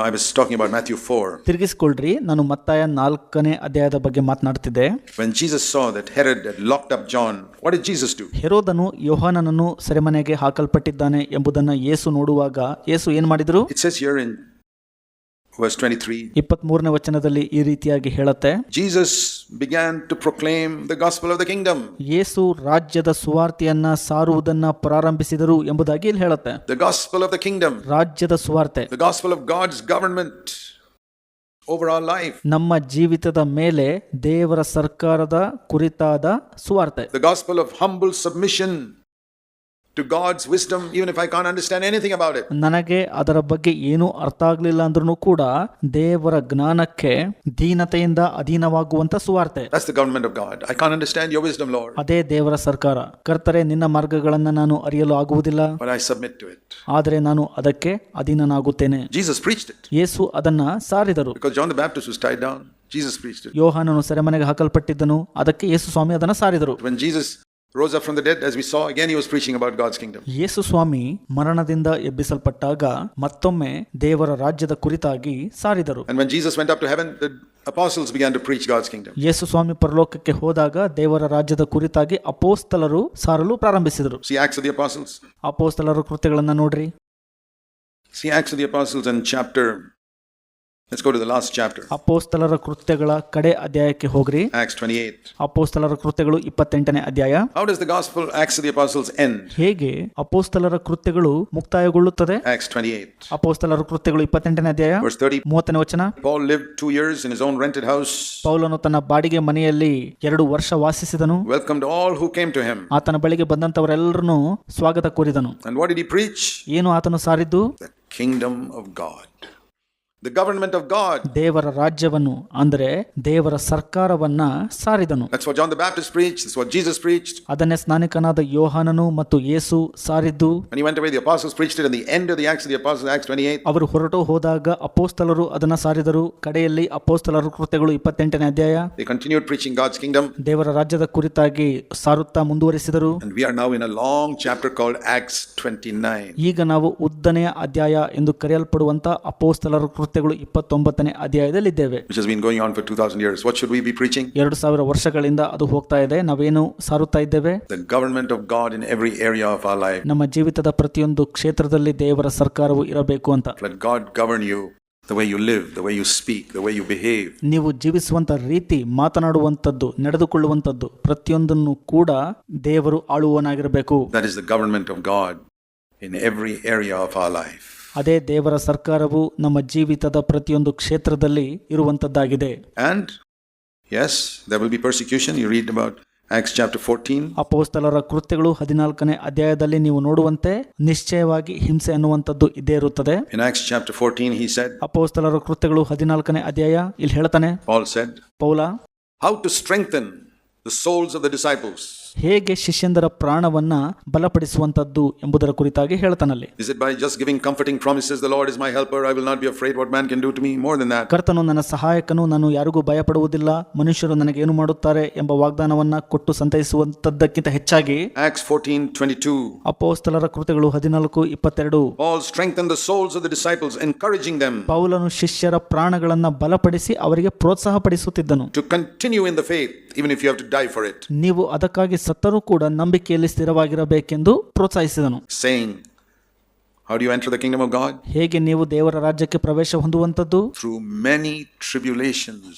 I was talking about Matthew 4. ತಿರುಗಿಸ್ಕೊಳ್ರಿ, ನಾನು ಮತ್ತಾಯ 4ನೇ ಅಧ್ಯಾಯದ ಬಗ್ಗೆ ಮಾತನಾಡ್ತಿದ್ದೆ. When Jesus saw that Herod had locked up John, what did Jesus do? ಹೆರೋದನು ಯೋಹಾನನನ್ನು ಸೆರೆಮನೆಗೆ ಹಾಕಲ್ಪಟ್ಟಿದ್ದಾನೆ ಎಂಬುದನ್ನು ಯೇಸು ನೋಡುವಾಗ ಯೇಸು ಏನು ಮಾಡಿದರು? It says here in verse 23. 23ನೇ ವಚನದಲ್ಲಿ ಈ ರೀತಿಯಾಗಿ ಹೇಳುತ್ತೆ, Jesus began to proclaim the gospel of the kingdom. ಯೇಸು ರಾಜ್ಯದ ಸುವಾರ್ತೆಯನ್ನ ಸಾರುವುದನ್ನ ಪ್ರಾರಂಭಿಸಿದರು ಎಂಬುದಾಗಿ ಇಲ್ಲಿ ಹೇಳುತ್ತೆ. The gospel of the kingdom. ರಾಜ್ಯದ ಸುವಾರ್ತೆ. The gospel of God's government over our life. ನಮ್ಮ ಜೀವಿತದ ಮೇಲೆ ದೇವರ ಸರ್ಕಾರದ ಕುರಿತಾದ ಸುವಾರ್ತೆ. The gospel of humble submission to God's wisdom, even if I can't understand anything about it. ನನಗೆ ಅದರ ಬಗ್ಗೆ ಏನೂ ಅರ್ಥ ಆಗಲಿಲ್ಲ ಅಂದ್ರೂ ಕೂಡ ದೇವರ ಜ್ಞಾನಕ್ಕೆ ದೀನತೆಯಿಂದ ಅಧೀನವಾಗುವಂತ ಸುವಾರ್ತೆ. That's the government of God. I can't understand your wisdom, Lord. ಅದೇ ದೇವರ ಸರ್ಕಾರ. ಕರ್ತರೇ, ನಿನ್ನ ಮಾರ್ಗಗಳನ್ನು ನಾನು ಅರಿಯಲು ಆಗುವುದಿಲ್ಲ, but I submit to it. ಆದರೆ ನಾನು ಅದಕ್ಕೆ ಅಧೀನನಾಗುತ್ತೇನೆ. Jesus preached it. ಯೇಸು ಅದನ್ನ ಸಾರಿದರು. Because John the Baptist was tied down, Jesus preached it. ಯೋಹಾನನು ಸೆರೆಮನೆಗೆ ಹಾಕಲ್ಪಟ್ಟಿದ್ದನು, ಅದಕ್ಕೆ ಯೇಸು ಸ್ವಾಮಿ ಅದನ್ನ ಸಾರಿದರು. When Jesus rose up from the dead, as we saw, again he was preaching about God's kingdom. ಯೇಸು ಸ್ವಾಮಿ ಮರಣದಿಂದ ಎಬ್ಬಿಸಲ್ಪಟ್ಟಾಗ ಮತ್ತೊಮ್ಮೆ ದೇವರ ರಾಜ್ಯದ ಕುರಿತಾಗಿ ಸಾರಿದರು. And when Jesus went up to heaven, the apostles began to preach God's kingdom. ಯೇಸು ಸ್ವಾಮಿ ಪರಲೋಕಕ್ಕೆ ಹೋದಾಗ ದೇವರ ರಾಜ್ಯದ ಕುರಿತಾಗಿ ಅಪೊಸ್ತಲರು ಸಾರಲು ಪ್ರಾರಂಭಿಸಿದರು. See Acts of the Apostles. ಅಪೊಸ್ತಲರ ಕೃತ್ಯಗಳನ್ನ ನೋಡ್ರಿ. See Acts of the Apostles and chapter. Let's go to the last chapter. ಅಪೊಸ್ತಲರ ಕೃತ್ಯಗಳ ಕಡೆ ಅಧ್ಯಾಯಕ್ಕೆ ಹೋಗ್ರಿ. Acts 28. ಅಪೊಸ್ತಲರ ಕೃತ್ಯಗಳು 28ನೇ ಅಧ್ಯಾಯ. How does the gospel Acts of the Apostles end? ಹೇಗೆ ಅಪೊಸ್ತಲರ ಕೃತ್ಯಗಳು ಮುಕ್ತಾಯಗೊಳ್ಳುತ್ತದೆ? Acts 28. ಅಪೊಸ್ತಲರ ಕೃತ್ಯಗಳು 28ನೇ ಅಧ್ಯಾಯ verse 30. 30ನೇ ವಚನ. Paul lived 2 years in his own rented house. ಪೌಲನು ತನ್ನ ಬಾಡಿಗೆ ಮನೆಯಲ್ಲಿ 2 ವರ್ಷ ವಾಸಿಸಿದನು. Welcomed all who came to him. ಆತನ ಬಳಿಗೆ ಬಂದಂತವರೆಲ್ಲರನ್ನು ಸ್ವಾಗತ ಕೋರಿದನು. And what did he preach? ಏನು ಆತನು ಸಾರಿದ್ದು? The kingdom of God. The government of God. ದೇವರ ರಾಜ್ಯವನ್ನು, ಅಂದರೆ ದೇವರ ಸರ್ಕಾರವನ್ನ ಸಾರಿದನು. That's what John the Baptist preached. That's what Jesus preached. ಅದನ್ನೇ ಸ್ನಾನಿಕನಾದ ಯೋಹಾನನು ಮತ್ತು ಯೇಸು ಸಾರಿದ್ದು. When he went away, the apostles preached it. In the end of the Acts of the Apostles, Acts 28. ಅವರು ಹೊರಟು ಹೋದಾಗ ಅಪೊಸ್ತಲರು ಅದನ್ನ ಸಾರಿದರು. ಕಡೆಯಲ್ಲಿ ಅಪೊಸ್ತಲರ ಕೃತ್ಯಗಳು 28ನೇ ಅಧ್ಯಾಯ. They continued preaching God's kingdom. ದೇವರ ರಾಜ್ಯದ ಕುರಿತಾಗಿ ಸಾರುತ್ತಾ ಮುಂದುವರಿಸಿದರು. And we are now in a long chapter called Acts 29. ಈಗ ನಾವು ಉದ್ದನೆಯ ಅಧ್ಯಾಯ ಎಂದು ಕರೆಯಲ್ಪಡುವಂತ ಅಪೊಸ್ತಲರ ಕೃತ್ಯಗಳು 29ನೇ ಅಧ್ಯಾಯದಲ್ಲಿದ್ದೇವೆ. Which has been going on for 2000 years. What should we be preaching? 2000 ವರ್ಷಗಳಿಂದ ಅದು ಹೋಗ್ತಾ ಇದೆ. ನಾವೇನು ಸಾರುತ್ತಾ ಇದ್ದೇವೆ? The government of God in every area of our life. ನಮ್ಮ ಜೀವಿತದ ಪ್ರತಿಯೊಂದು ಕ್ಷೇತ್ರದಲ್ಲಿ ದೇವರ ಸರ್ಕಾರವು ಇರಬೇಕು ಅಂತ. Let God govern you, the way you live, the way you speak, the way you behave. ನೀವು ಜೀವಿಸುವಂತ ರೀತಿ, ಮಾತನಾಡುವಂತದ್ದು, ನಡೆದುಕೊಳ್ಳುವಂತದ್ದು ಪ್ರತಿಯೊಂದನ್ನು ಕೂಡ ದೇವರು ಆಳುವವನಾಗಿರಬೇಕು. That is the government of God in every area of our life. ಅದೇ ದೇವರ ಸರ್ಕಾರವು ನಮ್ಮ ಜೀವಿತದ ಪ್ರತಿಯೊಂದು ಕ್ಷೇತ್ರದಲ್ಲಿ ಇರುವಂತದ್ದಾಗಿದೆ. And yes, there will be persecution. You read about Acts chapter 14. ಅಪೊಸ್ತಲರ ಕೃತ್ಯಗಳು 14ನೇ ಅಧ್ಯಾಯದಲ್ಲಿ ನೀವು ನೋಡುವಂತೆ ನಿಶ್ಚಯವಾಗಿ ಹಿಂಸೆ ಅನ್ನುವಂಥದ್ದು ಇದ್ದೇ ಇರುತ್ತದೆ. In Acts chapter 14 he said, ಅಪೊಸ್ತಲರ ಕೃತ್ಯಗಳು 14ನೇ ಅಧ್ಯಾಯ ಇಲ್ಲಿ ಹೇಳ್ತಾನೆ, Paul said, Paul how to strengthen the souls of the disciples. ಹೇಗೆ ಶಿಷ್ಯಂದರ ಪ್ರಾಣವನ್ನ ಬಲಪಡಿಸುವಂತದ್ದು ಎಂಬುದರ ಕುರಿತಾಗಿ ಹೇಳ್ತಾನಲ್ಲಿ. Is it by just giving comforting promises, the Lord is my helper, I will not be afraid what man can do to me? More than that. ಕರ್ತನು ನನ್ನ ಸಹಾಯಕನು, ನಾನು ಯಾರಿಗೂ ಭಯಪಡುವುದಿಲ್ಲ, ಮನುಷ್ಯರು ನನಗೆ ಏನು ಮಾಡುತ್ತಾರೆ ಎಂಬ ವಾಗ್ದಾನವನ್ನ ಕೊಟ್ಟು ಸಂತೈಸುವಂತದ್ದಕ್ಕಿಂತ ಹೆಚ್ಚಾಗಿ Acts 14:22. ಅಪೊಸ್ತಲರ ಕೃತ್ಯಗಳು 14:22. Paul strengthened the souls of the disciples, encouraging them ಪೌಲನು ಶಿಷ್ಯರ ಪ್ರಾಣಗಳನ್ನ ಬಲಪಡಿಸಿ ಅವರಿಗೆ ಪ್ರೋತ್ಸಾಹ ಪಡಿಸುತ್ತಿದ್ದನು. to continue in the faith even if you have to die for it. ನೀವು ಅದಕ್ಕಾಗಿ ಸತ್ತರೂ ಕೂಡ ನಂಬಿಕೆಯಲ್ಲಿ ಸ್ಥಿರವಾಗಿರಬೇಕೆಂದು ಪ್ರೋತ್ಸಾಹಿಸಿದನು. Saying, how do you enter the kingdom of God? ಹೇಗೆ ನೀವು ದೇವರ ರಾಜ್ಯಕ್ಕೆ ಪ್ರವೇಶ ಹೊಂದುವಂತದ್ದು? Through many tribulations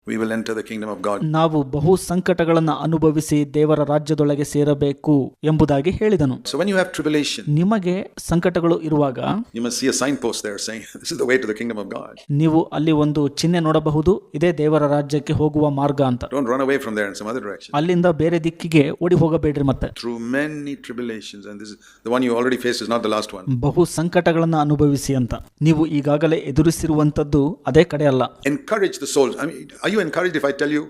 we will enter the kingdom of God. ನಾವು ಬಹು ಸಂಕಟಗಳನ್ನು ಅನುಭವಿಸಿ ದೇವರ ರಾಜ್ಯದೊಳಗೆ ಸೇರಬೇಕು ಎಂಬುದಾಗಿ ಹೇಳಿದನು. So when you have tribulation, ನಿಮಗೆ ಸಂಕಟಗಳು ಇರುವಾಗ you must see a signpost there saying this is the way to the kingdom of God. ನೀವು ಅಲ್ಲಿ ಒಂದು ಚಿಹ್ನೆ ನೋಡಬಹುದು, ಇದೇ ದೇವರ ರಾಜ್ಯಕ್ಕೆ ಹೋಗುವ ಮಾರ್ಗ ಅಂತ. Don't run away from there in some other direction. ಅಲ್ಲಿಂದ ಬೇರೆ ದಿಕ್ಕಿಗೆ ಓಡಿ ಹೋಗಬೇಡ್ರಿ. ಮತ್ತೆ Through many tribulations, and this is the one you already faced, is not the last one. ಬಹು ಸಂಕಟಗಳನ್ನು ಅನುಭವಿಸಿ ಅಂತ ನೀವು ಈಗಾಗಲೇ ಎದುರಿಸಿರುವಂತದ್ದು ಅದೇ ಕಡೆ ಅಲ್ಲ. Encourage the souls. I mean, are you encouraged if I tell you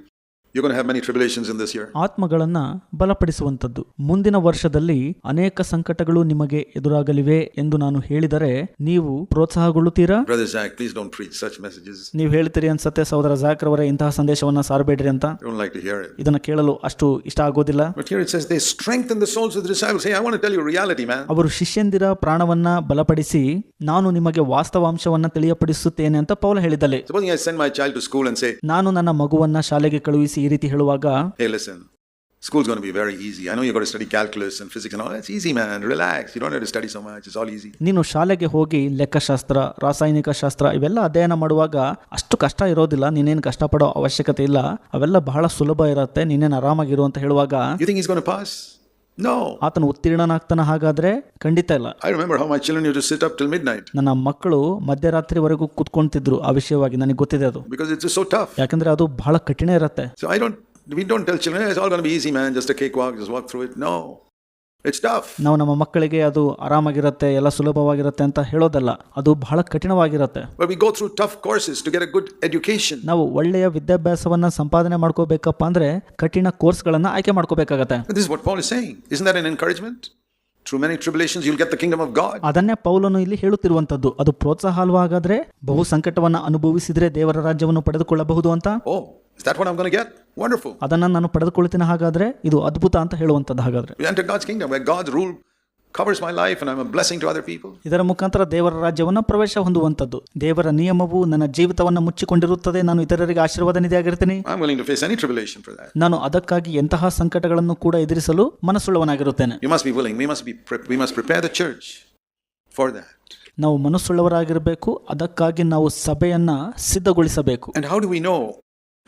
You're going to have many tribulations in this year. ಆತ್ಮಗಳನ್ನ ಬಲಪಡಿಸುವಂಥದ್ದು. ಮುಂದಿನ ವರ್ಷದಲ್ಲಿ ಅನೇಕ ಸಂಕಟಗಳು ನಿಮಗೆ ಎದುರಾಗಲಿವೆ ಎಂದು ನಾನು ಹೇಳಿದರೆ ನೀವು ಪ್ರೋತ್ಸಾಹಗೊಳ್ಳುತ್ತೀರಾ? Brother Zach, please don't preach such messages. ನೀವು ಹೇಳ್ತೀರಿ ಅನ್ಸತ್ತೆ ಸಹೋದರ ಜಾಕ್ ರವರೇ, ಇಂತಹ ಸಂದೇಶವನ್ನ ಸಾರಬೇಡ್ರಿ ಅಂತ. I don't like to hear it. ಇದನ್ನ ಕೇಳಲು ಅಷ್ಟು ಇಷ್ಟ ಆಗೋದಿಲ್ಲ. But here it says they strengthen the souls of the disciples. Hey, I want to tell you reality, man. ಅವರು ಶಿಷ್ಯಂದಿರ ಪ್ರಾಣವನ್ನ ಬಲಪಡಿಸಿ ನಾನು ನಿಮಗೆ ವಾಸ್ತವಾಂಶವನ್ನ ತಿಳಿಯಪಡಿಸುತ್ತೇನೆ ಅಂತ ಪೌಲ ಹೇಳಿದಲ್ಲಿ. Supposing I send my child to school and say, ನಾನು ನನ್ನ ಮಗುವನ್ನ ಶಾಲೆಗೆ ಕಳುಹಿಸಿ ಈ ರೀತಿ ಹೇಳುವಾಗ, hey, listen, school's going to be very easy. I know you've got to study calculus and physics and all. It's easy, man. Relax. You don't have to study so much. It's all easy. ನೀನು ಶಾಲೆಗೆ ಹೋಗಿ ಲೆಕ್ಕಶಾಸ್ತ್ರ, ರಾಸಾಯನಿಕ ಶಾಸ್ತ್ರ ಇವೆಲ್ಲ ಅಧ್ಯಯನ ಮಾಡುವಾಗ ಅಷ್ಟು ಕಷ್ಟ ಇರೋದಿಲ್ಲ. ನೀನೇನು ಕಷ್ಟಪಡೋ ಅವಶ್ಯಕತೆ ಇಲ್ಲ. ಅವೆಲ್ಲ ಬಹಳ ಸುಲಭ ಇರುತ್ತೆ. ನೀನೇನು ಆರಾಮಾಗಿರು ಅಂತ ಹೇಳುವಾಗ, You think he's going to pass? No. ಆತನು ಉತ್ತೀರ್ಣನಾಗ್ತಾನ? ಹಾಗಾದ್ರೆ ಖಂಡಿತ ಇಲ್ಲ. I remember how my children used to sit up till midnight. ನನ್ನ ಮಕ್ಕಳು ಮಧ್ಯರಾತ್ರಿವರೆಗೂ ಕುತ್ಕೊಂತಿದ್ರು ಆ ವಿಷಯವಾಗಿ. ನನಗೆ ಗೊತ್ತಿದೆ ಅದು. Because it's just so tough. ಯಾಕಂದ್ರೆ ಅದು ಬಹಳ ಕಠಿಣ ಇರುತ್ತೆ. So we don't tell children, it's all going to be easy, man. Just a cakewalk, just walk through it. No. It's tough. ನಾವು ನಮ್ಮ ಮಕ್ಕಳಿಗೆ ಅದು ಆರಾಮಾಗಿರುತ್ತೆ, ಎಲ್ಲ ಸುಲಭವಾಗಿರುತ್ತೆ ಅಂತ ಹೇಳೋದಲ್ಲ. ಅದು ಬಹಳ ಕಠಿಣವಾಗಿರುತ್ತೆ. But we go through tough courses to get a good education. ನಾವು ಒಳ್ಳೆಯ ವಿದ್ಯಾಭ್ಯಾಸವನ್ನ ಸಂಪಾದನೆ ಮಾಡ್ಕೋಬೇಕಪ್ಪ ಅಂದ್ರೆ ಕಠಿಣ ಕೋರ್ಸ್ಗಳನ್ನ ಆಯ್ಕೆ ಮಾಡ್ಕೋಬೇಕಾಗತ್ತೆ. This is what Paul is saying. Isn't that an encouragement? Through many tribulations you'll get the kingdom of God. ಅದನ್ನೇ ಪೌಲನು ಇಲ್ಲಿ ಹೇಳುತ್ತಿರುವಂತದ್ದು. ಅದು ಪ್ರೋತ್ಸಾಹ ಅಲ್ವಾ? ಹಾಗಾದ್ರೆ ಬಹು ಸಂಕಟವನ್ನ ಅನುಭವಿಸಿದ್ರೆ ದೇವರ ರಾಜ್ಯವನ್ನು ಪಡೆದುಕೊಳ್ಳಬಹುದು ಅಂತ. Oh, is that what I'm going to get? Wonderful. ಅದನ್ನ ನಾನು ಪಡೆದುಕೊಳ್ತೀನಿ, ಹಾಗಾದ್ರೆ ಇದು ಅದ್ಭುತ ಅಂತ ಹೇಳುವಂತದ್ದು. ಹಾಗಾದ್ರೆ We enter God's kingdom where God's rule covers my life and I'm a blessing to other people. ಇದರ ಮುಖಾಂತರ ದೇವರ ರಾಜ್ಯವನ್ನ ಪ್ರವೇಶ ಹೊಂದುವಂತದ್ದು. ದೇವರ ನಿಯಮವು ನನ್ನ ಜೀವಿತವನ್ನ ಮುಚ್ಚಿಕೊಂಡಿರುತ್ತದೆ. ನಾನು ಇತರರಿಗೆ ಆಶೀರ್ವಾದ ನಿಧಿಯಾಗಿರ್ತೀನಿ. I'm willing to face any tribulation for that. ನಾನು ಅದಕ್ಕಾಗಿ ಎಂತಹ ಸಂಕಟಗಳನ್ನು ಕೂಡ ಎದುರಿಸಲು ಮನಸ್ಸುಳ್ಳವನಾಗಿರುತ್ತೇನೆ. You must be willing. We must prepare the church for that. ನಾವು ಮನಸ್ಸುಳ್ಳವರಾಗಿರಬೇಕು. ಅದಕ್ಕಾಗಿ ನಾವು ಸಭೆಯನ್ನ ಸಿದ್ಧಗೊಳಿಸಬೇಕು. And how do we know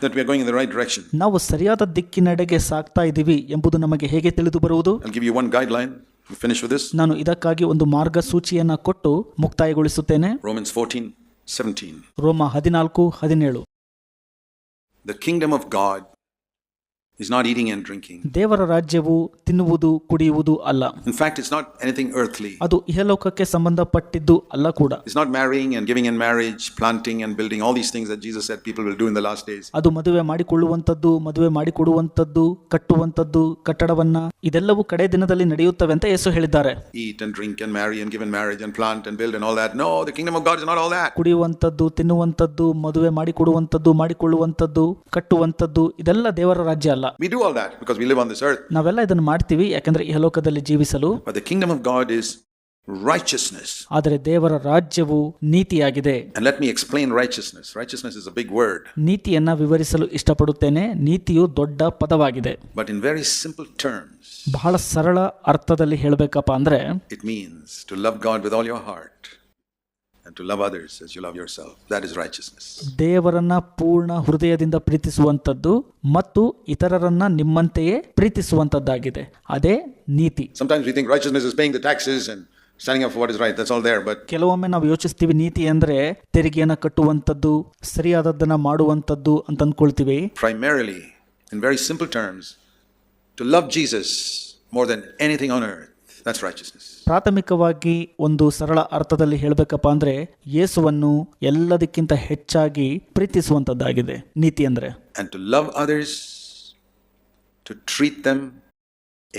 that we are going in the right direction? ನಾವು ಸರಿಯಾದ ದಿಕ್ಕಿನೆಡೆಗೆ ಸಾಗ್ತಾ ಇದ್ದೀವಿ ಎಂಬುದು ನಮಗೆ ಹೇಗೆ ತಿಳಿದು ಬರುವುದು? I'll give you one guideline. We finish with this. ನಾನು ಇದಕ್ಕಾಗಿ ಒಂದು ಮಾರ್ಗಸೂಚಿಯನ್ನ ಕೊಟ್ಟು ಮುಕ್ತಾಯಗೊಳಿಸುತ್ತೇನೆ. Romans 14:17. ರೋಮ 14:17. The kingdom of God is not eating and drinking. ದೇವರ ರಾಜ್ಯವು ತಿನ್ನುವುದು ಕುಡಿಯುವುದು ಅಲ್ಲ. In fact, it's not anything earthly. ಅದು ಇಹಲೋಕಕ್ಕೆ ಸಂಬಂಧಪಟ್ಟಿದ್ದು ಅಲ್ಲ ಕೂಡ. It's not marrying and giving in marriage, planting and building, all these things that Jesus said people will do in the last days. ಅದು ಮದುವೆ ಮಾಡಿಕೊಳ್ಳುವಂತದ್ದು, ಮದುವೆ ಮಾಡಿಕೊಡುವಂತದ್ದು, ಕಟ್ಟುವಂತದ್ದು, ಕಟ್ಟಡವನ್ನ, ಇದೆಲ್ಲವೂ ಕಡೆ ದಿನದಲ್ಲಿ ನಡೆಯುತ್ತವೆ ಅಂತ ಯೇಸು ಹೇಳಿದ್ದಾರೆ. Eat and drink and marry and give in marriage and plant and build and all that. No, the kingdom of God is not all that. ಕುಡಿಯುವಂತದ್ದು, ತಿನ್ನುವಂತದ್ದು, ಮದುವೆ ಮಾಡಿಕೊಡುವಂತದ್ದು, ಮಾಡಿಕೊಳ್ಳುವಂತದ್ದು, ಕಟ್ಟುವಂತದ್ದು, ಇದೆಲ್ಲ ದೇವರ ರಾಜ್ಯ ಅಲ್ಲ. We do all that because we live on this earth. ನಾವೆಲ್ಲ ಇದನ್ನು ಮಾಡ್ತೀವಿ ಯಾಕಂದ್ರೆ ಇಹಲೋಕದಲ್ಲಿ ಜೀವಿಸಲು. But the kingdom of God is righteousness. ಆದರೆ ದೇವರ ರಾಜ್ಯವು ನೀತಿಯಾಗಿದೆ. And let me explain righteousness. Righteousness is a big word. ನೀತಿಯನ್ನ ವಿವರಿಸಲು ಇಷ್ಟಪಡುತ್ತೇನೆ. ನೀತಿಯು ದೊಡ್ಡ ಪದವಾಗಿದೆ. But in very simple terms, ಬಹಳ ಸರಳ ಅರ್ಥದಲ್ಲಿ ಹೇಳಬೇಕಪ್ಪ ಅಂದ್ರೆ, it means to love God with all your heart and to love others as you love yourself. That is righteousness. ದೇವರನ್ನ ಪೂರ್ಣ ಹೃದಯದಿಂದ ಪ್ರೀತಿಸುವಂತದ್ದು ಮತ್ತು ಇತರರನ್ನ ನಿಮ್ಮಂತೆಯೇ ಪ್ರೀತಿಸುವಂತದ್ದಾಗಿದೆ. ಅದೇ ನೀತಿ. Sometimes we think righteousness is paying the taxes and standing up for what is right. That's all there. But ಕೆಲವೊಮ್ಮೆ ನಾವು ಯೋಚಿಸ್ತೀವಿ ನೀತಿ ಅಂದ್ರೆ ತೆರಿಗೆಯನ್ನ ಕಟ್ಟುವಂತದ್ದು, ಸರಿಯಾದದ್ದನ್ನ ಮಾಡುವಂತದ್ದು ಅಂತ ಅಂದ್ಕೊಳ್ತೀವಿ. primarily, in very simple terms, to love Jesus more than anything on earth. That's righteousness. ಪ್ರಾಥಮಿಕವಾಗಿ ಒಂದು ಸರಳ ಅರ್ಥದಲ್ಲಿ ಹೇಳಬೇಕಪ್ಪ ಅಂದ್ರೆ ಯೇಸುವನ್ನು ಎಲ್ಲದಕ್ಕಿಂತ ಹೆಚ್ಚಾಗಿ ಪ್ರೀತಿಸುವಂತದ್ದಾಗಿದೆ ನೀತಿ ಅಂದ್ರೆ. And to love others, to treat them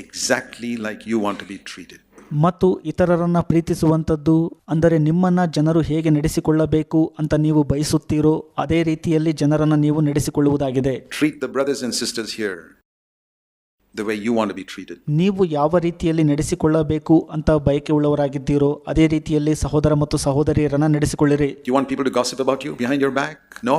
exactly like you want to be treated. ಮತ್ತು ಇತರರನ್ನ ಪ್ರೀತಿಸುವಂತದ್ದು ಅಂದರೆ ನಿಮ್ಮನ್ನ ಜನರು ಹೇಗೆ ನಡೆಸಿಕೊಳ್ಳಬೇಕು ಅಂತ ನೀವು ಬಯಸುತ್ತೀರೋ ಅದೇ ರೀತಿಯಲ್ಲಿ ಜನರನ್ನ ನೀವು ನಡೆಸಿಕೊಳ್ಳುವುದಾಗಿದೆ. Treat the brothers and sisters here the way you want to be treated. ನೀವು ಯಾವ ರೀತಿಯಲ್ಲಿ ನಡೆಸಿಕೊಳ್ಳಬೇಕು ಅಂತ ಬಯಕೆ ಉಳ್ಳವರಾಗಿದ್ದೀರೋ ಅದೇ ರೀತಿಯಲ್ಲಿ ಸಹೋದರ ಮತ್ತು ಸಹೋದರಿಯರನ್ನ ನಡೆಸಿಕೊಳ್ಳಿರಿ. You want people to gossip about you behind your back? No.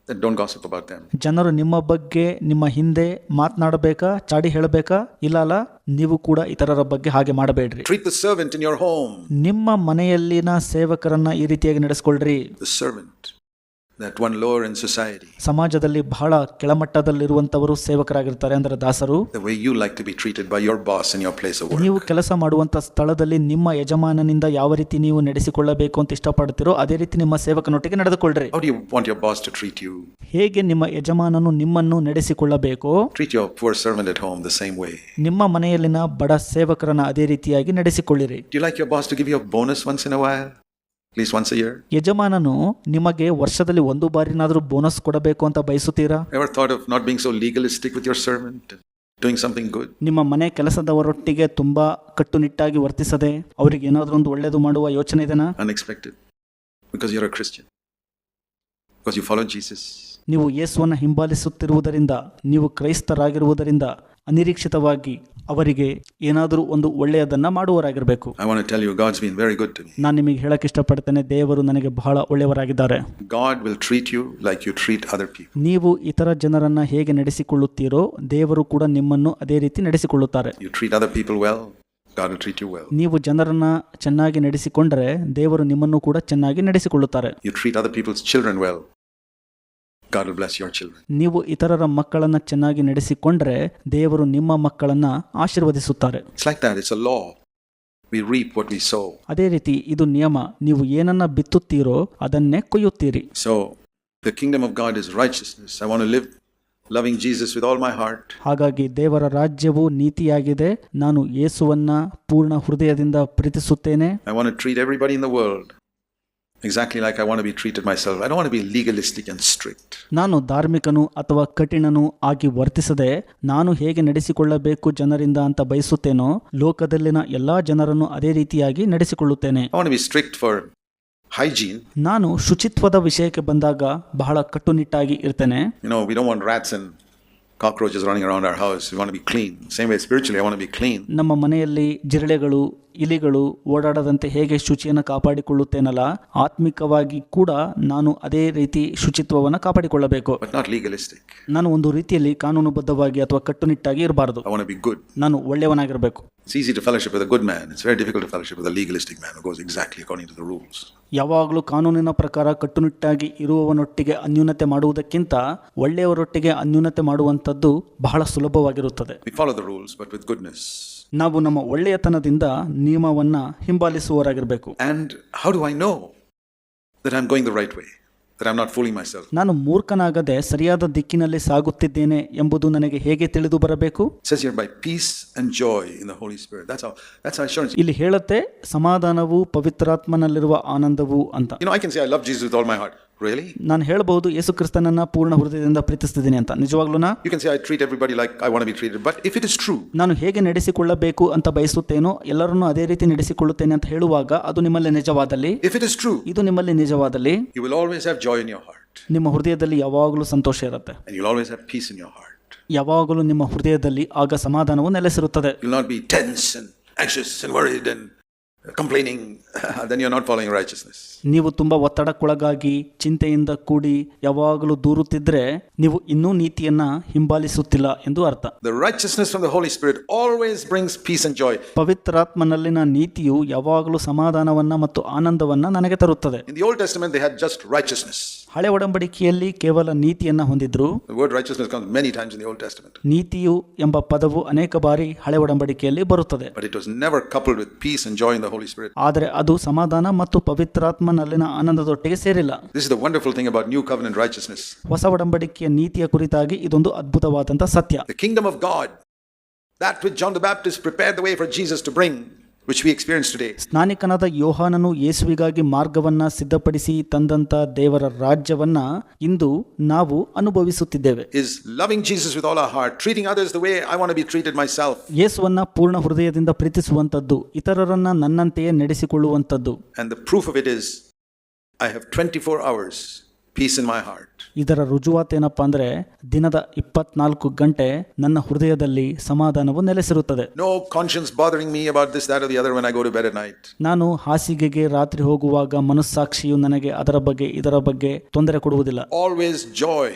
Then don't gossip about them. ಜನರು ನಿಮ್ಮ ಬಗ್ಗೆ ನಿಮ್ಮ ಹಿಂದೆ ಮಾತನಾಡಬೇಕಾ, ಚಾಡಿ ಹೇಳಬೇಕಾ? ಇಲ್ಲ, ನೀವು ಕೂಡ ಇತರರ ಬಗ್ಗೆ ಹಾಗೆ ಮಾಡಬೇಡ್ರಿ. Treat the servant in your home. ನಿಮ್ಮ ಮನೆಯಲ್ಲಿನ ಸೇವಕರನ್ನ ಈ ರೀತಿಯಾಗಿ ನಡೆಸಿಕೊಳ್ಳ್ರಿ. The servant, that one lower in society. ಸಮಾಜದಲ್ಲಿ ಬಹಳ ಕೆಳಮಟ್ಟದಲ್ಲಿರುವಂತವರು ಸೇವಕರಾಗಿರ್ತಾರೆ, ಅಂದ್ರೆ ದಾಸರು. The way you like to be treated by your boss in your place of work. ನೀವು ಕೆಲಸ ಮಾಡುವಂತ ಸ್ಥಳದಲ್ಲಿ ನಿಮ್ಮ ಯಜಮಾನನಿಂದ ಯಾವ ರೀತಿ ನೀವು ನಡೆಸಿಕೊಳ್ಳಬೇಕು ಅಂತ ಇಷ್ಟಪಡ್ತೀರೋ ಅದೇ ರೀತಿ ನಿಮ್ಮ ಸೇವಕನೊಟ್ಟಿಗೆ ನಡೆದುಕೊಳ್ಳ್ರಿ. How do you want your boss to treat you? ಹೇಗೆ ನಿಮ್ಮ ಯಜಮಾನನು ನಿಮ್ಮನ್ನು ನಡೆಸಿಕೊಳ್ಳಬೇಕು, treat your poor servant at home the same way. ನಿಮ್ಮ ಮನೆಯಲ್ಲಿನ ಬಡ ಸೇವಕರನ್ನ ಅದೇ ರೀತಿಯಾಗಿ ನಡೆಸಿಕೊಳ್ಳಿರಿ. Do you like your boss to give you a bonus once in a while? at least once a year? ಯಜಮಾನನು ನಿಮಗೆ ವರ್ಷದಲ್ಲಿ ಒಂದು ಬಾರಿನಾದರೂ ಬೋನಸ್ ಕೊಡಬೇಕು ಅಂತ ಬಯಸುತ್ತೀರಾ? Ever thought of not being so legalistic with your servant, doing something good? ನಿಮ್ಮ ಮನೆ ಕೆಲಸದವರೊಟ್ಟಿಗೆ ತುಂಬಾ ಕಟ್ಟುನಿಟ್ಟಾಗಿ ವರ್ತಿಸದೆ ಅವರಿಗೆ ಏನಾದರೂ ಒಂದು ಒಳ್ಳೆಯದು ಮಾಡುವ ಯೋಚನೆ ಇದೆನಾ? Unexpected. Because you're a Christian. Because you follow Jesus. ನೀವು ಯೇಸುವನ್ನು ಹಿಂಬಾಲಿಸುತ್ತಿರುವುದರಿಂದ, ನೀವು ಕ್ರೈಸ್ತರಾಗಿರುವುದರಿಂದ ಅನಿರೀಕ್ಷಿತವಾಗಿ ಅವರಿಗೆ ಏನಾದರೂ ಒಂದು ಒಳ್ಳೆಯದನ್ನ ಮಾಡುವವರಾಗಿರಬೇಕು. I want to tell you, God's been very good to me. ನಾನು ನಿಮಗೆ ಹೇಳಕ್ಕೆ ಇಷ್ಟಪಡ್ತೇನೆ, ದೇವರು ನನಗೆ ಬಹಳ ಒಳ್ಳೆಯವರಾಗಿದ್ದಾರೆ. God will treat you like you treat other people. ನೀವು ಇತರ ಜನರನ್ನ ಹೇಗೆ ನಡೆಸಿಕೊಳ್ಳುತ್ತೀರೋ ದೇವರು ಕೂಡ ನಿಮ್ಮನ್ನು ಅದೇ ರೀತಿ ನಡೆಸಿಕೊಳ್ಳುತ್ತಾರೆ. You treat other people well, God will treat you well. ನೀವು ಜನರನ್ನ ಚೆನ್ನಾಗಿ ನಡೆಸಿಕೊಂಡರೆ ದೇವರು ನಿಮ್ಮನ್ನು ಕೂಡ ಚೆನ್ನಾಗಿ ನಡೆಸಿಕೊಳ್ಳುತ್ತಾರೆ. You treat other people's children well, God will bless your children. ನೀವು ಇತರರ ಮಕ್ಕಳನ್ನ ಚೆನ್ನಾಗಿ ನಡೆಸಿಕೊಂಡರೆ ದೇವರು ನಿಮ್ಮ ಮಕ್ಕಳನ್ನ ಆಶೀರ್ವದಿಸುತ್ತಾರೆ. It's like that. It's a law. We reap what we sow. ಅದೇ ರೀತಿ ಇದು ನಿಯಮ. ನೀವು ಏನನ್ನ ಬಿತ್ತುತ್ತೀರೋ ಅದನ್ನೇ ಕೊಯ್ಯುತ್ತೀರಿ. So the kingdom of God is righteousness. I want to live loving Jesus with all my heart. ಹಾಗಾಗಿ ದೇವರ ರಾಜ್ಯವು ನೀತಿಯಾಗಿದೆ. ನಾನು ಯೇಸುವನ್ನ ಪೂರ್ಣ ಹೃದಯದಿಂದ ಪ್ರೀತಿಸುತ್ತೇನೆ. I want to treat everybody in the world exactly like I want to be treated myself. I don't want to be legalistic and strict. ನಾನು ಧಾರ್ಮಿಕನು ಅಥವಾ ಕಠಿಣನು ಆಗಿ ವರ್ತಿಸದೆ ನಾನು ಹೇಗೆ ನಡೆಸಿಕೊಳ್ಳಬೇಕು ಜನರಿಂದ ಅಂತ ಬಯಸುತ್ತೇನೋ ಲೋಕದಲ್ಲಿನ ಎಲ್ಲಾ ಜನರನ್ನು ಅದೇ ರೀತಿಯಾಗಿ ನಡೆಸಿಕೊಳ್ಳುತ್ತೇನೆ. I want to be strict for hygiene. ನಾನು ಶುಚಿತ್ವದ ವಿಷಯಕ್ಕೆ ಬಂದಾಗ ಬಹಳ ಕಟ್ಟುನಿಟ್ಟಾಗಿ ಇರ್ತೇನೆ. You know, we don't want rats and cockroaches running around our house. We want to be clean. Same way spiritually, I want to be clean. ನಮ್ಮ ಮನೆಯಲ್ಲಿ ಜಿರಳೆಗಳು, ಇಲಿಗಳು ಓಡಾಡದಂತೆ ಹೇಗೆ ಶುಚಿಯನ್ನು ಕಾಪಾಡಿಕೊಳ್ಳುತ್ತೇನಲ್ಲ, ಆತ್ಮಿಕವಾಗಿ ಕೂಡ ನಾನು ಅದೇ ರೀತಿ ಶುಚಿತ್ವವನ್ನು ಕಾಪಾಡಿಕೊಳ್ಳಬೇಕು. But not legalistic. ನಾನು ಒಂದು ರೀತಿಯಲ್ಲಿ ಕಾನೂನುಬದ್ಧವಾಗಿ ಅಥವಾ ಕಟ್ಟುನಿಟ್ಟಾಗಿ ಇರಬಾರದು. I want to be good. ನಾನು ಒಳ್ಳೆಯವನಾಗಿರಬೇಕು. It's easy to fellowship with a good man. It's very difficult to fellowship with a legalistic man who goes exactly according to the rules. ಯಾವಾಗಲೂ ಕಾನೂನಿನ ಪ್ರಕಾರ ಕಟ್ಟುನಿಟ್ಟಾಗಿ ಇರುವವನೊಟ್ಟಿಗೆ ಅನ್ಯೂನತೆ ಮಾಡುವುದಕ್ಕಿಂತ ಒಳ್ಳೆಯವರೊಟ್ಟಿಗೆ ಅನ್ಯೂನತೆ ಮಾಡುವಂಥದ್ದು ಬಹಳ ಸುಲಭವಾಗಿರುತ್ತದೆ. We follow the rules, but with goodness. ನಾವು ನಮ್ಮ ಒಳ್ಳೆಯತನದಿಂದ ನಿಯಮವನ್ನ ಹಿಂಬಾಲಿಸುವವರಾಗಿರಬೇಕು. And how do I know that I'm going the right way? That I'm not fooling myself? ನಾನು ಮೂರ್ಖನಾಗದೆ ಸರಿಯಾದ ದಿಕ್ಕಿನಲ್ಲಿ ಸಾಗುತ್ತಿದ್ದೇನೆ ಎಂಬುದು ನನಗೆ ಹೇಗೆ ತಿಳಿದು ಬರಬೇಕು? It says here by peace and joy in the Holy Spirit. That's our assurance. ಇಲ್ಲಿ ಹೇಳುತ್ತೆ ಸಮಾಧಾನವು ಪವಿತ್ರಾತ್ಮನಲ್ಲಿರುವ ಆನಂದವು ಅಂತ. You know, I can say I love Jesus with all my heart. Really? ನಾನು ಹೇಳಬಹುದು ಯೇಸು ಕ್ರಿಸ್ತನನ್ನ ಪೂರ್ಣ ಹೃದಯದಿಂದ ಪ್ರೀತಿಸ್ತಿದ್ದೀನಿ ಅಂತ. ನಿಜವಾಗ್ಲೂನಾ? You can say I treat everybody like I want to be treated. But if it is true, ನಾನು ಹೇಗೆ ನಡೆಸಿಕೊಳ್ಳಬೇಕು ಅಂತ ಬಯಸುತ್ತೇನೋ ಎಲ್ಲರನ್ನೂ ಅದೇ ರೀತಿ ನಡೆಸಿಕೊಳ್ಳುತ್ತೇನೆ ಅಂತ ಹೇಳುವಾಗ ಅದು ನಿಮ್ಮಲ್ಲಿ ನಿಜವಾದಲ್ಲಿ, if it is true, ಇದು ನಿಮ್ಮಲ್ಲಿ ನಿಜವಾದಲ್ಲಿ, you will always have joy in your heart. ನಿಮ್ಮ ಹೃದಯದಲ್ಲಿ ಯಾವಾಗಲೂ ಸಂತೋಷ ಇರುತ್ತೆ. And you'll always have peace in your heart. ಯಾವಾಗಲೂ ನಿಮ್ಮ ಹೃದಯದಲ್ಲಿ ಆಗ ಸಮಾಧಾನವು ನೆಲೆಸಿರುತ್ತದೆ. You'll not be tense and anxious and worried and complaining. Then you're not following righteousness. ನೀವು ತುಂಬಾ ಒತ್ತಡಕ್ಕೊಳಗಾಗಿ ಚಿಂತೆಯಿಂದ ಕೂಡಿ ಯಾವಾಗಲೂ ದೂರುತ್ತಿದ್ರೆ ನೀವು ಇನ್ನೂ ನೀತಿಯನ್ನ ಹಿಂಬಾಲಿಸುತ್ತಿಲ್ಲ ಎಂದು ಅರ್ಥ. The righteousness from the Holy Spirit always brings peace and joy. ಪವಿತ್ರಾತ್ಮನಲ್ಲಿನ ನೀತಿಯು ಯಾವಾಗಲೂ ಸಮಾಧಾನವನ್ನ ಮತ್ತು ಆನಂದವನ್ನ ನನಗೆ ತರುತ್ತದೆ. In the Old Testament they had just righteousness. ಹಳೆ ಒಡಂಬಡಿಕೆಯಲ್ಲಿ ಕೇವಲ ನೀತಿಯನ್ನ ಹೊಂದಿದ್ರು. The word righteousness comes many times in the Old Testament. ನೀತಿಯು ಎಂಬ ಪದವು ಅನೇಕ ಬಾರಿ ಹಳೆ ಒಡಂಬಡಿಕೆಯಲ್ಲಿ ಬರುತ್ತದೆ. But it was never coupled with peace and joy in the Holy Spirit. ಆದರೆ ಅದು ಸಮಾಧಾನ ಮತ್ತು ಪವಿತ್ರಾತ್ಮನಲ್ಲಿನ ಆನಂದದೊಟ್ಟಿಗೆ ಸೇರಿಲ್ಲ. This is the wonderful thing about new covenant righteousness. ಹೊಸ ಒಡಂಬಡಿಕೆಯ ನೀತಿಯ ಕುರಿತಾಗಿ ಇದೊಂದು ಅದ್ಭುತವಾದಂತಹ ಸತ್ಯ. The kingdom of God, that which John the Baptist prepared the way for Jesus to bring, which we experience today. ಸ್ನಾನಿಕನಾದ ಯೋಹಾನನು ಯೇಸುವಿಗಾಗಿ ಮಾರ್ಗವನ್ನ ಸಿದ್ಧಪಡಿಸಿ ತಂದಂತ ದೇವರ ರಾಜ್ಯವನ್ನ ಇಂದು ನಾವು ಅನುಭವಿಸುತ್ತಿದ್ದೇವೆ. Is loving Jesus with all our heart, treating others the way I want to be treated myself. ಯೇಸುವನ್ನ ಪೂರ್ಣ ಹೃದಯದಿಂದ ಪ್ರೀತಿಸುವಂತದ್ದು, ಇತರರನ್ನ ನನ್ನಂತೆಯೇ ನಡೆಸಿಕೊಳ್ಳುವಂತದ್ದು. And the proof of it is I have 24 hours peace in my heart. ಇದರ ರುಜುವಾತೇನಪ್ಪ ಅಂದ್ರೆ ದಿನದ 24 ಗಂಟೆ ನನ್ನ ಹೃದಯದಲ್ಲಿ ಸಮಾಧಾನವು ನೆಲೆಸಿರುತ್ತದೆ. No conscience bothering me about this, that or the other when I go to bed at night. ನಾನು ಹಾಸಿಗೆಗೆ ರಾತ್ರಿ ಹೋಗುವಾಗ ಮನಸ್ಸಾಕ್ಷಿಯು ನನಗೆ ಅದರ ಬಗ್ಗೆ ಇದರ ಬಗ್ಗೆ ತೊಂದರೆ ಕೊಡುವುದಿಲ್ಲ. Always joy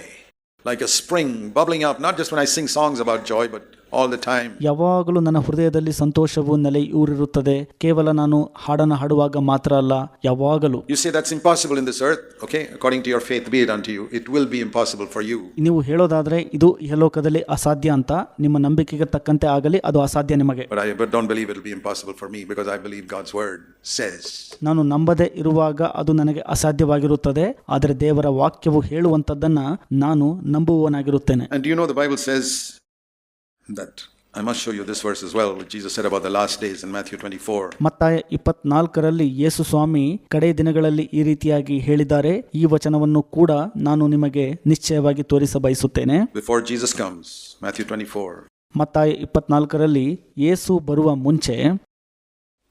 like a spring bubbling up, not just when I sing songs about joy, but all the time. ಯಾವಾಗಲೂ ನನ್ನ ಹೃದಯದಲ್ಲಿ ಸಂತೋಷವು ನೆಲೆಯೂರಿರುತ್ತದೆ. ಕೇವಲ ನಾನು ಹಾಡನ್ನು ಹಾಡುವಾಗ ಮಾತ್ರ ಅಲ್ಲ, ಯಾವಾಗಲೂ. You say that's impossible in this earth, okay? According to your faith be it unto you. It will be impossible for you. ನೀವು ಹೇಳೋದಾದ್ರೆ ಇದು ಇಹಲೋಕದಲ್ಲಿ ಅಸಾಧ್ಯ ಅಂತ, ನಿಮ್ಮ ನಂಬಿಕೆಗೆ ತಕ್ಕಂತೆ ಆಗಲಿ, ಅದು ಅಸಾಧ್ಯ ನಿಮಗೆ. But don't believe it will be impossible for me because I believe God's word says. ನಾನು ನಂಬದೆ ಇರುವಾಗ ಅದು ನನಗೆ ಅಸಾಧ್ಯವಾಗಿರುತ್ತದೆ, ಆದರೆ ದೇವರ ವಾಕ್ಯವು ಹೇಳುವಂತದ್ದನ್ನ ನಾನು ನಂಬುವವನಾಗಿರುತ್ತೇನೆ. And do you know the Bible says that I must show you this verse as well, which Jesus said about the last days in Matthew 24. ಮತ್ತಾಯ 24ರಲ್ಲಿ ಯೇಸು ಸ್ವಾಮಿ ಕಡೆ ದಿನಗಳಲ್ಲಿ ಈ ರೀತಿಯಾಗಿ ಹೇಳಿದ್ದಾರೆ. ಈ ವಚನವನ್ನು ಕೂಡ ನಾನು ನಿಮಗೆ ನಿಶ್ಚಯವಾಗಿ ತೋರಿಸ ಬಯಸುತ್ತೇನೆ. Before Jesus comes, Matthew 24. ಮತ್ತಾಯ 24ರಲ್ಲಿ ಯೇಸು ಬರುವ ಮುಂಚೆ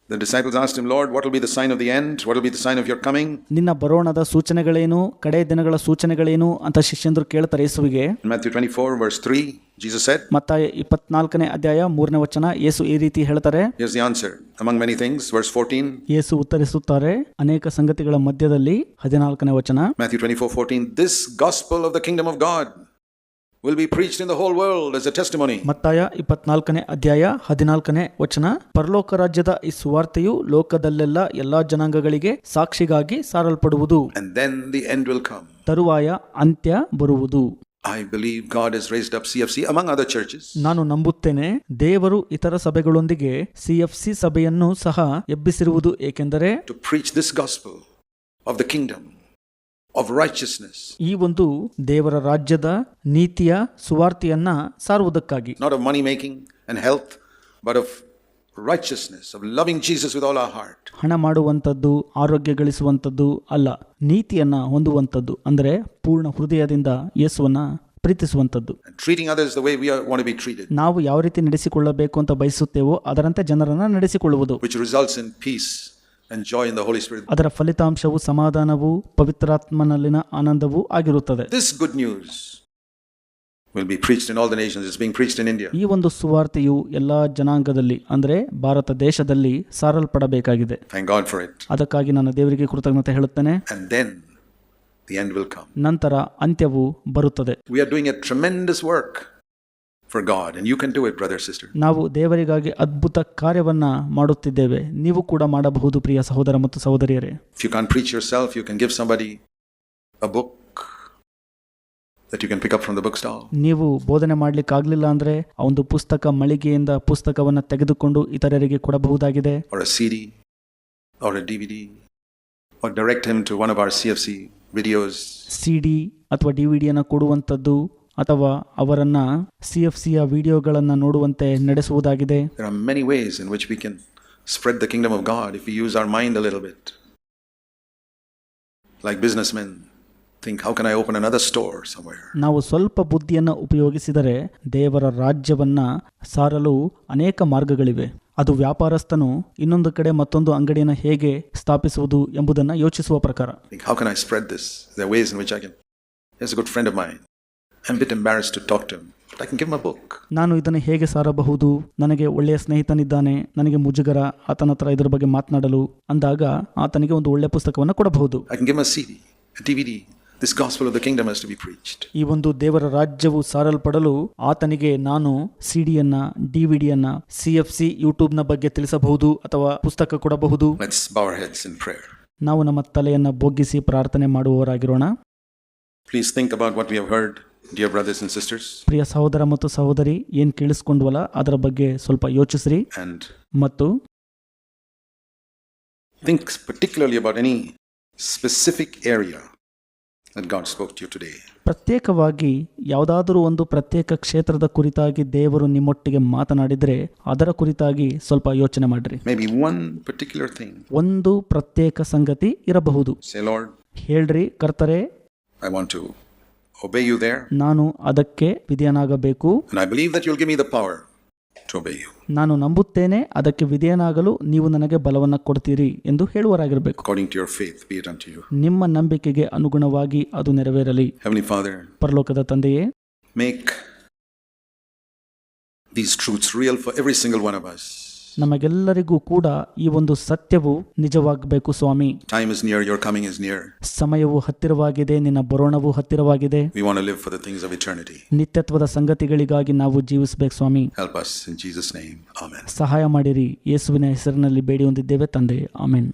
The disciples asked him, Lord, what will be the sign of the end? What will be the sign of your coming? ನಿನ್ನ ಬರೋಣದ ಸೂಚನೆಗಳೇನು, ಕಡೆ ದಿನಗಳ ಸೂಚನೆಗಳೇನು ಅಂತ ಶಿಷ್ಯಂದ್ರು ಕೇಳ್ತಾರೆ ಯೇಸುವಿಗೆ. In Matthew 24 verse 3, Jesus said, ಮತ್ತಾಯ 24ನೇ ಅಧ್ಯಾಯ 3ನೇ ವಚನ ಯೇಸು ಈ ರೀತಿ ಹೇಳ್ತಾರೆ. Here's the answer. Among many things, verse 14. ಯೇಸು ಉತ್ತರಿಸುತ್ತಾರೆ ಅನೇಕ ಸಂಗತಿಗಳ ಮಧ್ಯದಲ್ಲಿ 14ನೇ ವಚನ. Matthew 24:14. This gospel of the kingdom of God will be preached in the whole world as a testimony. ಮತ್ತಾಯ 24ನೇ ಅಧ್ಯಾಯ 14ನೇ ವಚನ. ಪರಲೋಕ ರಾಜ್ಯದ ಈ ಸುವಾರ್ತೆಯು ಲೋಕದಲ್ಲೆಲ್ಲ ಎಲ್ಲಾ ಜನಾಂಗಗಳಿಗೆ ಸಾಕ್ಷಿಗಾಗಿ ಸಾರಲ್ಪಡುವುದು. And then the end will come. ತರುವಾಯ ಅಂತ್ಯ ಬರುವುದು. I believe God has raised up CFC among other churches. ನಾನು ನಂಬುತ್ತೇನೆ ದೇವರು ಇತರ ಸಭೆಗಳೊಂದಿಗೆ CFC ಸಭೆಯನ್ನು ಸಹ ಎಬ್ಬಿಸಿರುವುದು, ಏಕೆಂದರೆ to preach this gospel of the kingdom of righteousness. ಈ ಒಂದು ದೇವರ ರಾಜ್ಯದ ನೀತಿಯ ಸುವಾರ್ತೆಯನ್ನ ಸಾರುವುದಕ್ಕಾಗಿ, not of money making and health, but of righteousness, of loving Jesus with all our heart. ಹಣ ಮಾಡುವಂಥದ್ದು, ಆರೋಗ್ಯ ಗಳಿಸುವಂಥದ್ದು ಅಲ್ಲ, ನೀತಿಯನ್ನ ಹೊಂದುವಂಥದ್ದು, ಅಂದರೆ ಪೂರ್ಣ ಹೃದಯದಿಂದ ಯೇಸುವನ್ನ ಪ್ರೀತಿಸುವಂಥದ್ದು. And treating others the way we want to be treated. ನಾವು ಯಾವ ರೀತಿ ನಡೆಸಿಕೊಳ್ಳಬೇಕು ಅಂತ ಬಯಸುತ್ತೇವೋ ಅದರಂತೆ ಜನರನ್ನ ನಡೆಸಿಕೊಳ್ಳುವುದು. Which results in peace and joy in the Holy Spirit. ಅದರ ಫಲಿತಾಂಶವು ಸಮಾಧಾನವು, ಪವಿತ್ರಾತ್ಮನಲ್ಲಿನ ಆನಂದವೂ ಆಗಿರುತ್ತದೆ. This good news will be preached in all the nations. It's being preached in India. ಈ ಒಂದು ಸುವಾರ್ತೆಯು ಎಲ್ಲಾ ಜನಾಂಗದಲ್ಲಿ, ಅಂದರೆ ಭಾರತ ದೇಶದಲ್ಲಿ ಸಾರಲ್ಪಡಬೇಕಾಗಿದೆ. Thank God for it. ಅದಕ್ಕಾಗಿ ನಾನು ದೇವರಿಗೆ ಕೃತಜ್ಞತೆ ಹೇಳುತ್ತೇನೆ. And then the end will come. ನಂತರ ಅಂತ್ಯವು ಬರುತ್ತದೆ. We are doing a tremendous work for God, and you can do it, brother, sister. ನಾವು ದೇವರಿಗಾಗಿ ಅದ್ಭುತ ಕಾರ್ಯವನ್ನ ಮಾಡುತ್ತಿದ್ದೇವೆ, ನೀವು ಕೂಡ ಮಾಡಬಹುದು ಪ್ರಿಯ ಸಹೋದರ ಮತ್ತು ಸಹೋದರಿಯರೇ. If you can't preach yourself, you can give somebody a book that you can pick up from the bookstall. ನೀವು ಬೋಧನೆ ಮಾಡ್ಲಿಕ್ಕಾಗ್ಲಿಲ್ಲ ಅಂದ್ರೆ ಆ ಒಂದು ಪುಸ್ತಕ ಮಳಿಗೆಯಿಂದ ಪುಸ್ತಕವನ್ನ ತೆಗೆದುಕೊಂಡು ಇತರರಿಗೆ ಕೊಡಬಹುದಾಗಿದೆ. Or a CD or a DVD, or direct him to one of our CFC videos. CD ಅಥವಾ DVDಯನ್ನು ಕೊಡುವಂಥದ್ದು, ಅಥವಾ ಅವರನ್ನ CFCಯ ವಿಡಿಯೋಗಳನ್ನು ನೋಡುವಂತೆ ನಡೆಸುವುದಾಗಿದೆ. There are many ways in which we can spread the kingdom of God if we use our mind a little bit. Like businessmen think, how can I open another store somewhere? ನಾವು ಸ್ವಲ್ಪ ಬುದ್ಧಿಯನ್ನು ಉಪಯೋಗಿಸಿದರೆ ದೇವರ ರಾಜ್ಯವನ್ನ ಸಾರಲು ಅನೇಕ ಮಾರ್ಗಗಳಿವೆ. ಅದು ವ್ಯಾಪಾರಸ್ಥನು ಇನ್ನೊಂದು ಕಡೆ ಮತ್ತೊಂದು ಅಂಗಡಿಯನ್ನು ಹೇಗೆ ಸ್ಥಾಪಿಸುವುದು ಎಂಬುದನ್ನು ಯೋಚಿಸುವ ಪ್ರಕಾರ. How can I spread this? There are ways in which I can. There's a good friend of mine. I'm a bit embarrassed to talk to him, but I can give him a book. ನಾನು ಇದನ್ನು ಹೇಗೆ ಸಾರಬಹುದು? ನನಗೆ ಒಳ್ಳೆಯ ಸ್ನೇಹಿತನಿದ್ದಾನೆ, ನನಗೆ ಮುಜುಗರ ಆತನ ಹತ್ರ ಇದರ ಬಗ್ಗೆ ಮಾತನಾಡಲು ಅಂದಾಗ ಆತನಿಗೆ ಒಂದು ಒಳ್ಳೆಯ ಪುಸ್ತಕವನ್ನು ಕೊಡಬಹುದು. I can give him a CD, a DVD. This gospel of the kingdom has to be preached. ಈ ಒಂದು ದೇವರ ರಾಜ್ಯವು ಸಾರಲ್ಪಡಲು ಆತನಿಗೆ ನಾನು CDಯನ್ನ, DVDಯನ್ನ, CFC ಯೂಟ್ಯೂಬ್ನ ಬಗ್ಗೆ ತಿಳಿಸಬಹುದು ಅಥವಾ ಪುಸ್ತಕ ಕೊಡಬಹುದು. Let's bow our heads in prayer. ನಾವು ನಮ್ಮ ತಲೆಯನ್ನು ಬೊಗ್ಗಿಸಿ ಪ್ರಾರ್ಥನೆ ಮಾಡುವವರಾಗಿರೋಣ. Please think about what we have heard, dear brothers and sisters. ಪ್ರಿಯ ಸಹೋದರ ಮತ್ತು ಸಹೋದರಿ, ಏನು ಕೇಳಿಸ್ಕೊಂಡ್ವಲ್ಲ ಅದರ ಬಗ್ಗೆ ಸ್ವಲ್ಪ ಯೋಚಿಸ್ರಿ. And ಮತ್ತು think particularly about any specific area that God spoke to you today. ಪ್ರತ್ಯೇಕವಾಗಿ ಯಾವುದಾದರೂ ಒಂದು ಪ್ರತ್ಯೇಕ ಕ್ಷೇತ್ರದ ಕುರಿತಾಗಿ ದೇವರು ನಿಮ್ಮೊಟ್ಟಿಗೆ ಮಾತನಾಡಿದರೆ ಅದರ ಕುರಿತಾಗಿ ಸ್ವಲ್ಪ ಯೋಚನೆ ಮಾಡ್ರಿ. Maybe one particular thing. ಒಂದು ಪ್ರತ್ಯೇಕ ಸಂಗತಿ ಇರಬಹುದು. Say, Lord, ಹೇಳ್ರಿ, ಕರ್ತರೇ, I want to obey you there. ನಾನು ಅದಕ್ಕೆ ವಿಧೇಯನಾಗಬೇಕು. And I believe that you'll give me the power to obey you. ನಾನು ನಂಬುತ್ತೇನೆ ಅದಕ್ಕೆ ವಿಧೇಯನಾಗಲು ನೀವು ನನಗೆ ಬಲವನ್ನು ಕೊಡ್ತೀರಿ ಎಂದು ಹೇಳುವರಾಗಿರಬೇಕು. According to your faith be it unto you. ನಿಮ್ಮ ನಂಬಿಕೆಗೆ ಅನುಗುಣವಾಗಿ ಅದು ನೆರವೇರಲಿ. Heavenly Father, ಪರಲೋಕದ ತಂದೆಯೇ, make these truths real for every single one of us. ನಮಗೆಲ್ಲರಿಗೂ ಕೂಡ ಈ ಒಂದು ಸತ್ಯವು ನಿಜವಾಗಬೇಕು ಸ್ವಾಮಿ. Time is near, your coming is near. ಸಮಯವು ಹತ್ತಿರವಾಗಿದೆ, ನಿನ್ನ ಬರೋಣವು ಹತ್ತಿರವಾಗಿದೆ. We want to live for the things of eternity. ನಿತ್ಯತ್ವದ ಸಂಗತಿಗಳಿಗಾಗಿ ನಾವು ಜೀವಿಸಬೇಕು ಸ್ವಾಮಿ. Help us in Jesus' name. Amen. ಸಹಾಯ ಮಾಡಿರಿ, ಯೇಸುವಿನ ಹೆಸರಿನಲ್ಲಿ ಬೇಡಿ ಹೊಂದಿದ್ದೇವೆ ತಂದೆ, ಆಮೆನ್.